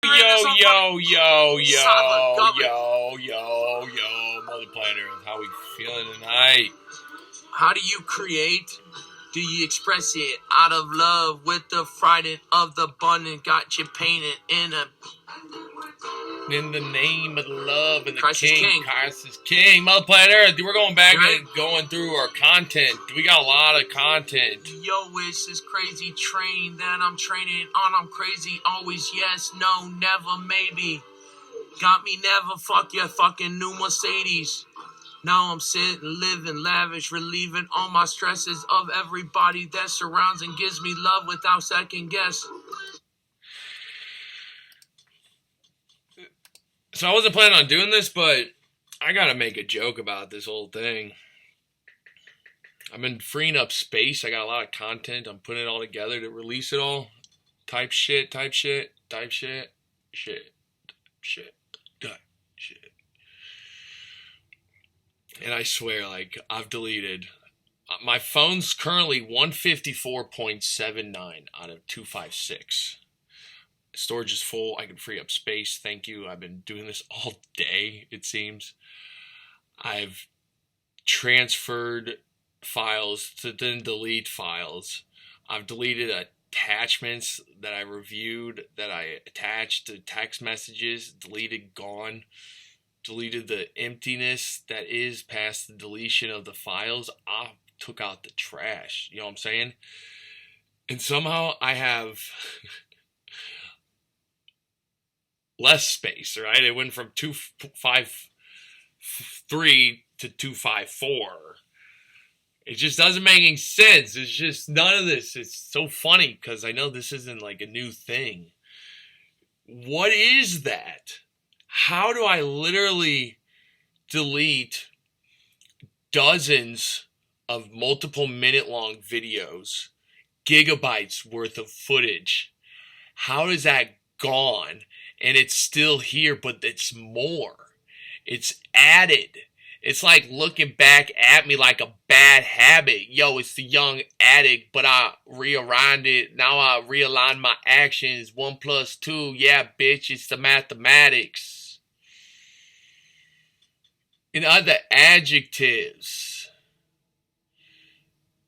Yo, Mother Planet Earth, how we feeling tonight? How do you create? Do you express it out of love with the frightened of the abundant? Got you painted in the name of the love and the Christ King. is King. Christ is King. Mother Planet Earth, we're going back and going through our content. We got a lot of content. Yo, it's this crazy train that I'm training on. I'm crazy, always yes, no, never, maybe. Got me never, fuck your fucking new Mercedes. Now I'm sitting, living lavish, relieving all my stresses of everybody that surrounds and gives me love without second guess. So I wasn't planning on doing this, but I gotta make a joke about this whole thing. I've been freeing up space. I got a lot of content. I'm putting it all together to release it all. Type shit. And I swear, like, I've deleted. My phone's currently 154.79 out of 256. Storage is full. I can free up space. Thank you. I've been doing this all day, it seems. I've transferred files to then delete files. I've deleted attachments that I reviewed, that I attached to text messages. Deleted, gone. Deleted the emptiness that is past the deletion of the files. I took out the trash. You know what I'm saying? And somehow I have less space, right? It went from 253 to 254. It just doesn't make any sense. It's just none of this. It's so funny because I know this isn't like a new thing. What is that? How do I literally delete dozens of multiple minute-long videos, gigabytes worth of footage? How is that gone? And it's still here, but it's more. It's added. It's like looking back at me like a bad habit. Yo, it's the young addict, but I realigned it. Now I realign my actions. 1 + 2. Yeah, bitch, it's the mathematics. In other adjectives,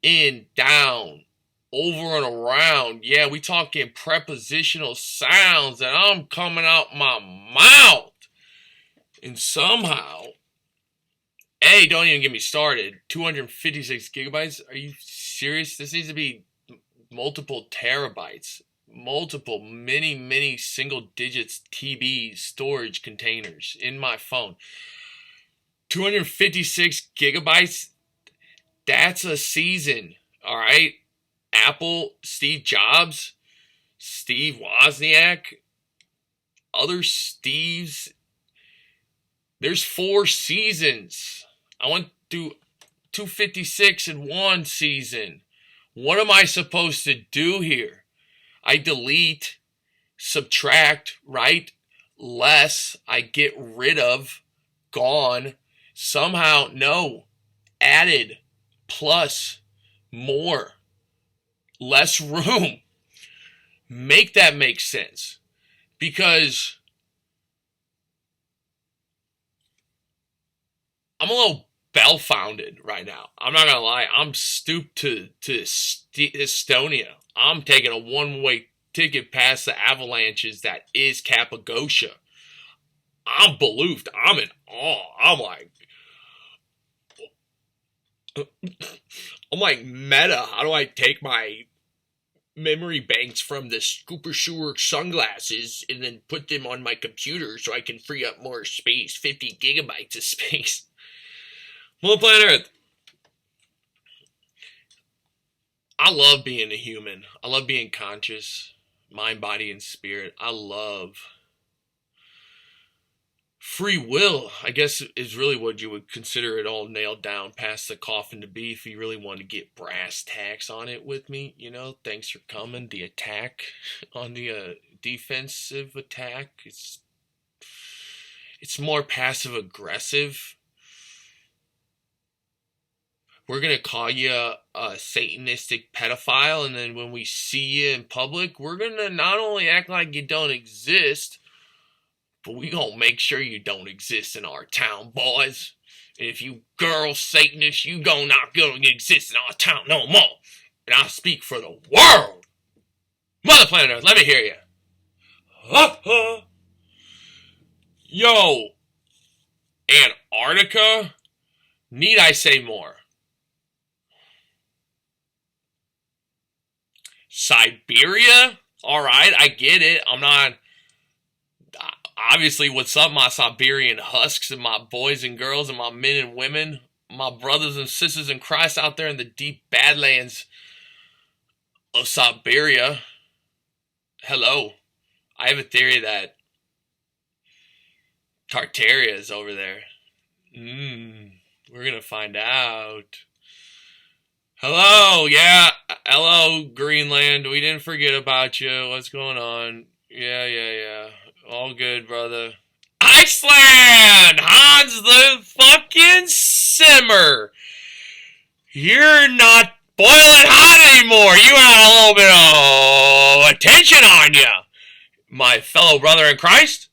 in, down, over and around. Yeah, we talking prepositional sounds and I'm coming out my mouth. And somehow, hey, don't even get me started. 256 gigabytes? Are you serious? This needs to be multiple terabytes. Multiple, many single digits TB storage containers in my phone. 256 gigabytes? That's a season, all right? Apple, Steve Jobs, Steve Wozniak, other Steves. There's 4 seasons. I went through 256 in 1 season. What am I supposed to do here? I delete, subtract, right? Less, I get rid of, gone. Somehow, no, added, plus, more, less room. Make that make sense. Because I'm a little bell-founded right now. I'm not going to lie. I'm stooped to Estonia. I'm taking a one-way ticket past the avalanches that is Cappadocia. I'm believed. I'm in awe. I'm like meta. How do I take my memory banks from the Scooper Shure sunglasses and then put them on my computer so I can free up more space? 50 gigabytes of space. Well, Planet Earth. I love being a human. I love being conscious. Mind, body, and spirit. I love free will, I guess, is really what you would consider it all nailed down past the coffin to be if you really want to get brass tacks on it with me. You know, thanks for coming. The attack on the defensive attack, it's more passive aggressive. we're going to call you a satanistic pedophile, and then when we see you in public, we're going to not only act like you don't exist, but we going to make sure you don't exist in our town, boys. And if you girl Satanists, you not going to exist in our town no more. And I speak for the world. Mother Planet Earth, let me hear you. Yo, Antarctica? Need I say more? Siberia? Alright, I get it. I'm not... Obviously, what's up, my Siberian husks and my boys and girls and my men and women, my brothers and sisters in Christ out there in the deep badlands of Siberia? Hello. I have a theory that Tartaria is over there. We're gonna find out. Hello, yeah. Hello, Greenland. We didn't forget about you. What's going on? Yeah. All good, brother. Iceland! Hans the fucking simmer. You're not boiling hot anymore. You had a little bit of attention on you, my fellow brother in Christ.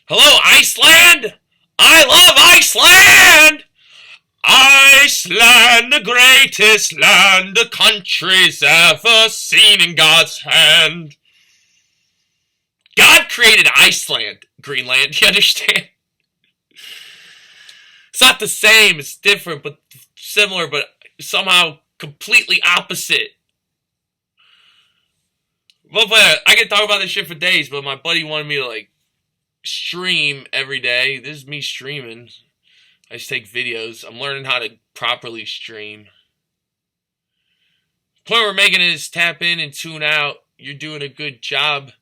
Hello, Iceland! I love Iceland! Iceland, the greatest land the country's ever seen in God's hand. God created Iceland, Greenland, you understand? It's not the same, it's different, but similar, but somehow completely opposite. But I can talk about this shit for days, but my buddy wanted me to, stream every day. This is me streaming. I just take videos. I'm learning how to properly stream. The point we're making is tap in and tune out. You're doing a good job,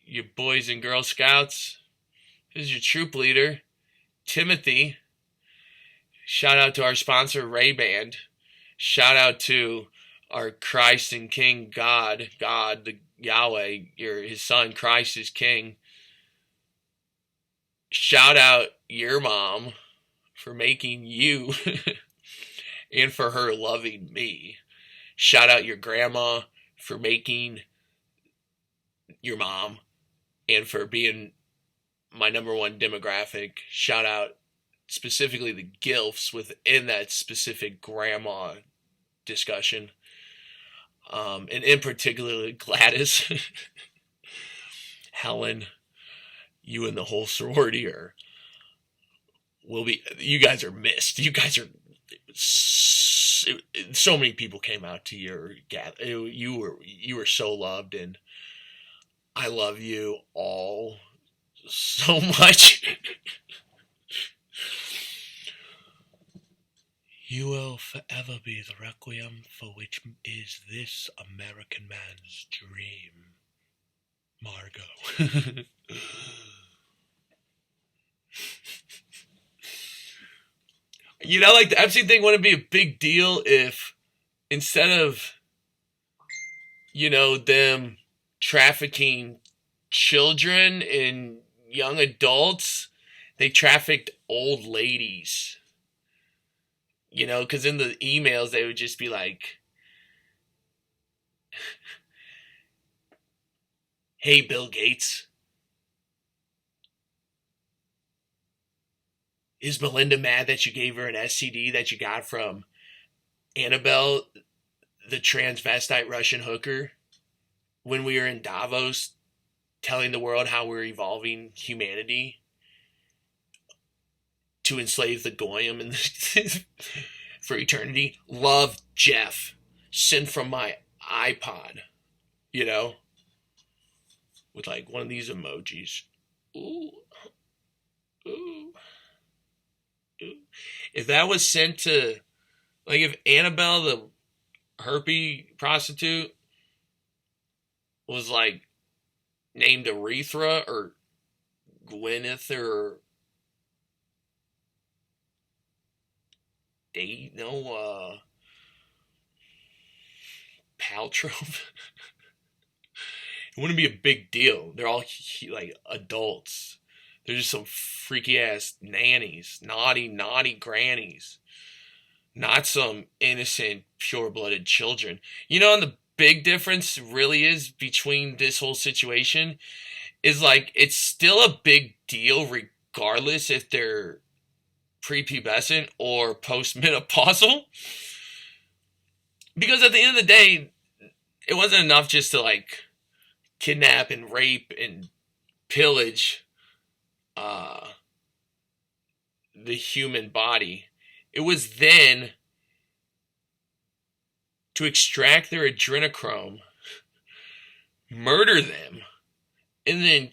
you boys and Girl Scouts. This is your troop leader, Timothy. Shout out to our sponsor, Ray Band. Shout out to our Christ and King God, the Yahweh, his son, Christ is King. Shout out your mom for making you and for her loving me. Shout out your grandma for making your mom and for being my number one demographic. Shout out specifically the GILFs within that specific grandma discussion. And in particular, Gladys, Helen, you and the whole sorority you guys are missed. You guys are, so many people came out to your gather. You were so loved, and I love you all so much. You will forever be the requiem for which is this American man's dream, Margot. The Epstein thing wouldn't be a big deal if instead of, them trafficking children and young adults, they trafficked old ladies. Because in the emails, they would just be like, hey, Bill Gates, is Melinda mad that you gave her an STD that you got from Annabelle, the transvestite Russian hooker, when we were in Davos telling the world how we're evolving humanity to enslave the Goyim and for eternity? Love, Jeff. Send from my iPod, with one of these emojis. Ooh. If that was sent to, if Annabelle, the herpy prostitute, was named Urethra or Gwyneth or Paltrow, it wouldn't be a big deal. They're all adults. They're just some freaky ass nannies, naughty grannies, not some innocent, pure-blooded children. You know, and the big difference really is between this whole situation is like it's still a big deal regardless if they're prepubescent or postmenopausal. Because at the end of the day, it wasn't enough just to like kidnap and rape and pillage the human body. It was then to extract their adrenochrome, murder them, and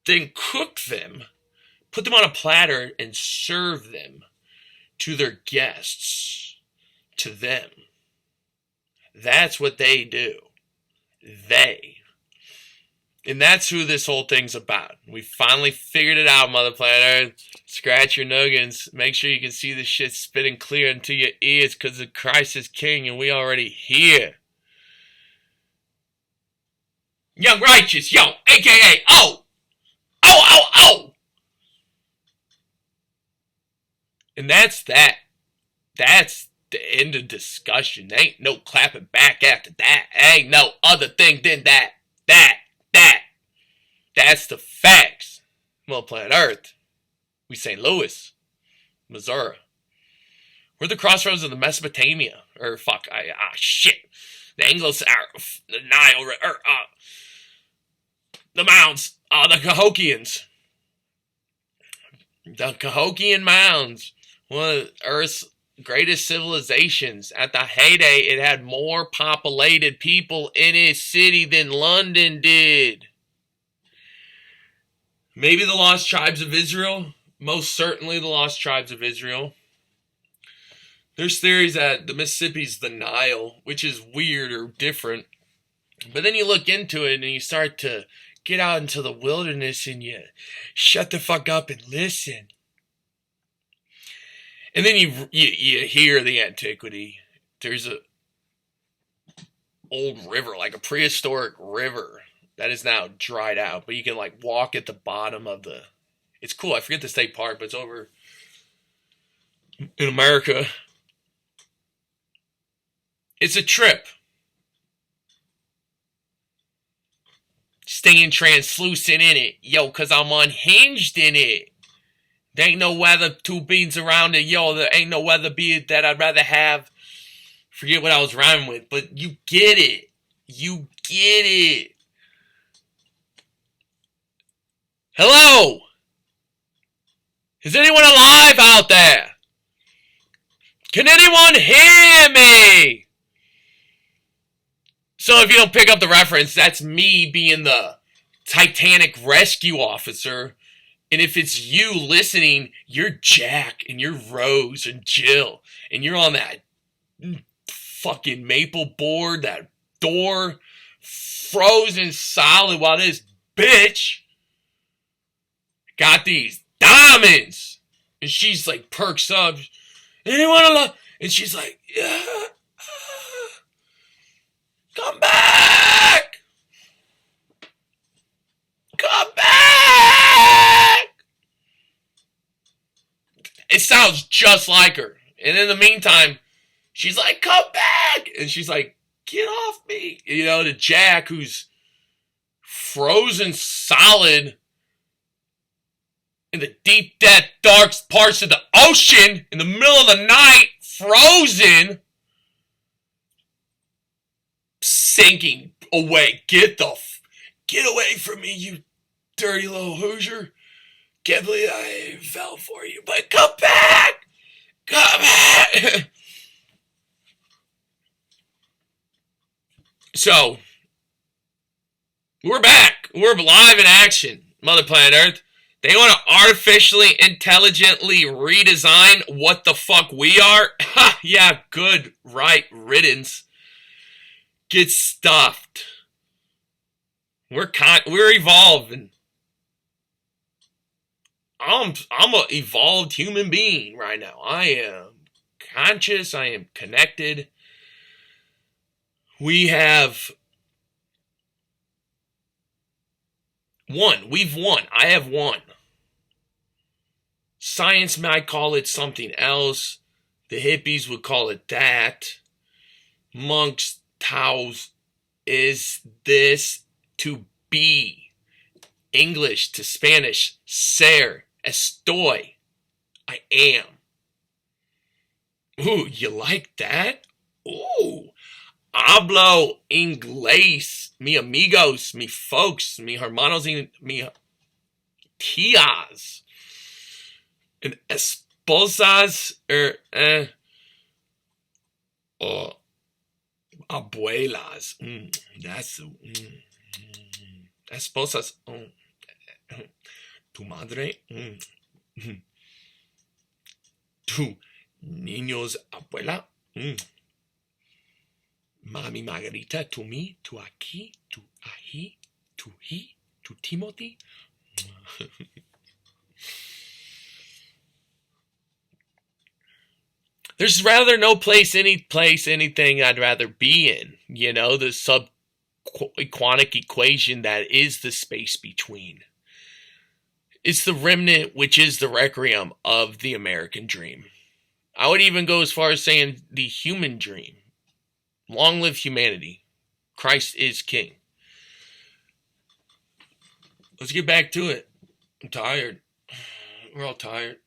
then cook them, put them on a platter, and serve them to their guests, to them. That's what they do. They. And that's who this whole thing's about. We finally figured it out, Mother Planet Earth. Scratch your noggins. Make sure you can see the shit spitting clear into your ears because the Christ is King and we already here. Young Righteous, yo, a.k.a. Oh! Oh, oh, oh! And that's that. That's the end of discussion. There ain't no clapping back after that. There ain't no other thing than that. That's the facts. Well, planet Earth. We St. Louis, Missouri. We're the crossroads of the Mesopotamia. Or shit. The the Nile, the mounds, the Cahokians. The Cahokian mounds. One of Earth's greatest civilizations. At the heyday, it had more populated people in its city than London did. Maybe the lost tribes of Israel. Most certainly the lost tribes of Israel. There's theories that the Mississippi's the Nile, which is weird or different. But then you look into it and you start to get out into the wilderness and you shut the fuck up and listen. And then you hear the antiquity. There's a old river, like a prehistoric river that is now dried out. But you can like walk at the bottom of the... It's cool. I forget the state park, but it's over in America. It's a trip. Staying translucent in it. Yo, because I'm unhinged in it. There ain't no weather two beans around it. Yo, there ain't no weather bead that I'd rather have. Forget what I was rhyming with, but you get it. You get it. Hello? Is anyone alive out there? Can anyone hear me? So if you don't pick up the reference, that's me being the Titanic rescue officer. And if it's you listening, you're Jack and you're Rose and Jill. And you're on that fucking maple board, that door, frozen solid while this bitch got these diamonds. And she's like perks up. Anyone alive? And she's like, yeah. Come back! Come back! It sounds just like her. And in the meantime, she's like, come back! And she's like, get off me. You know, to Jack, who's frozen solid in the deep, dark parts of the ocean, in the middle of the night, frozen, sinking away. Get away from me, you dirty little Hoosier. Can't believe I fell for you, but come back! Come back! So, we're back. We're live in action, Mother Planet Earth. They want to artificially, intelligently redesign what the fuck we are? Ha! Yeah, good, right, riddance. Get stuffed. We're evolving. I'm an evolved human being right now. I am conscious. I am connected. We have won. We've won. I have won. Science might call it something else. The hippies would call it that. Monks, Taos, is this to be. English to Spanish, ser, estoy, I am. Ooh, you like that? Ooh, hablo inglés, mi amigos, mi folks, mi hermanos y mi tías, and esposas, abuelas. That's esposas. Tu madre. Tu niños abuela. Mami Margarita, tu mi, tu aquí, tu ahí, tu he, tu Timothy. There's rather no place, anything I'd rather be in. You know, the subquantic equation that is the space between. It's the remnant, which is the requiem of the American dream. I would even go as far as saying the human dream. Long live humanity. Christ is king. Let's get back to it. I'm tired. We're all tired.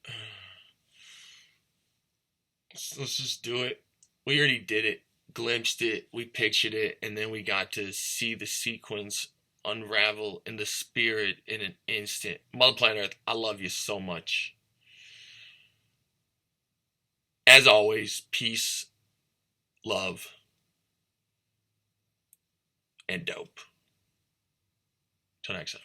Let's just do it. We already did it. Glimpsed it. We pictured it. And then we got to see the sequence unravel in the spirit in an instant. Mother Planet Earth, I love you so much. As always, peace, love, and dope. Till next time.